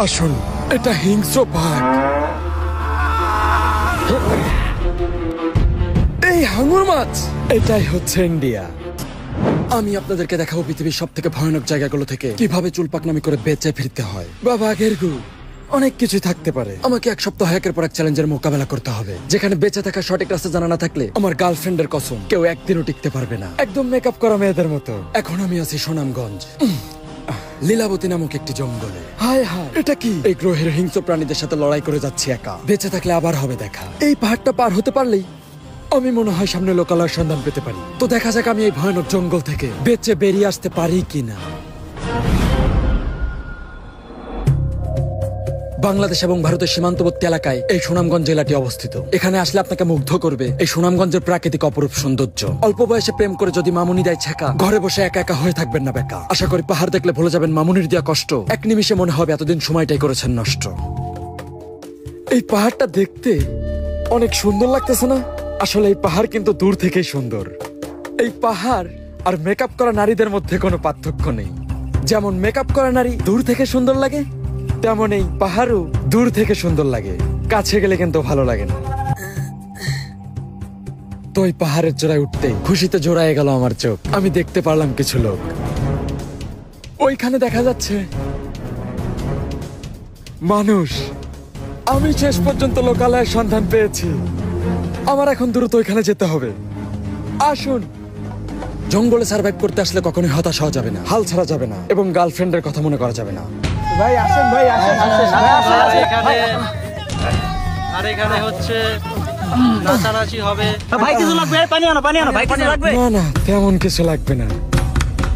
আসুন, এটা হিংস্র বাঘ। এই হাঙর মাছ, এটাই হচ্ছে ইন্ডিয়া। আমি আপনাদেরকে দেখাবো পৃথিবীর সব থেকে ভয়ানক জায়গাগুলো থেকে কিভাবে চুলপাকনামি করে বেঁচে ফিরতে হয়। বাবা আগের গু অনেক কিছু থাকতে পারে। আমাকে এক সপ্তাহ একের পর এক চ্যালেঞ্জের মোকাবেলা করতে হবে, যেখানে বেঁচে থাকার সঠিক রাস্তা জানা না থাকলে আমার গার্লফ্রেন্ডের কসম কেউ একদিনও টিকতে পারবে না। একদম মেকআপ করা মেয়েদের মতো। এখন আমি আছি সুনামগঞ্জ, লীলাবতী নামক একটি জঙ্গলে। হায় হায়, এটা কি? এই গ্রহের হিংস্র প্রাণীদের সাথে লড়াই করে যাচ্ছি একা। বেঁচে থাকলে আবার হবে দেখা। এই পাহাড়টা পার হতে পারলেই আমি মনে হয় সামনে লোকালয়ের সন্ধান পেতে পারি। তো দেখা যাক আমি এই ভয়ানক জঙ্গল থেকে বেঁচে বেরিয়ে আসতে পারি কিনা। বাংলাদেশ এবং ভারতের সীমান্তবর্তী এলাকায় এই সুনামগঞ্জ জেলাটি অবস্থিত। এখানে আসলে আপনাকে মুগ্ধ করবে এই সুনামগঞ্জের প্রাকৃতিক অপরূপ সৌন্দর্য। অল্প বয়সে প্রেম করে যদি মামুনি দেয় ছেকা, ঘরে বসে একা একা হয়ে থাকবেন না বেকা। আশা করি পাহাড় দেখলে ভুলে যাবেন মামুনির দেওয়া কষ্ট। এক নিমিষে মনে হবে এতদিন সময়টাই করেছেন নষ্ট। এই পাহাড়টা দেখতে অনেক সুন্দর লাগতেছে না? আসলে এই পাহাড় কিন্তু দূর থেকেই সুন্দর। এই পাহাড় আর মেকআপ করা নারীদের মধ্যে কোনো পার্থক্য নেই। যেমন মেকআপ করা নারী দূর থেকে সুন্দর লাগে, তেমন এই পাহাড়ও দূর থেকে সুন্দর লাগে, কাছে গেলে কিন্তু ভালো লাগে না। তো এই পাহাড়ের চূড়ায় উঠতেই খুশিতে জোড়ায় গেল আমার চোখ। আমি দেখতে পারলাম কিছু লোক। ওইখানে দেখা যাচ্ছে মানুষ। আমি শেষ পর্যন্ত লোকালয়ের সন্ধান পেয়েছি। আমার এখন দ্রুত ওইখানে যেতে হবে। আসুন, জঙ্গলে সার্ভাইভ করতে আসলে কখনোই হতাশ হওয়া যাবে না, হাল ছাড়া যাবে না, এবং গার্লফ্রেন্ডের কথা মনে করা যাবে না। ভাই আসেন, ভাই আসেন, আর এখানে হচ্ছে নাচানাচি হবে। ভাই কিছু লাগবে? পানি আনো, পানি আনো, ভাই কিছু লাগবে? না না, তেমন কিছু লাগবে না,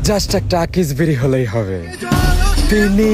জাস্ট একটা আকিস বিড়ি হলেই হবে। তিনি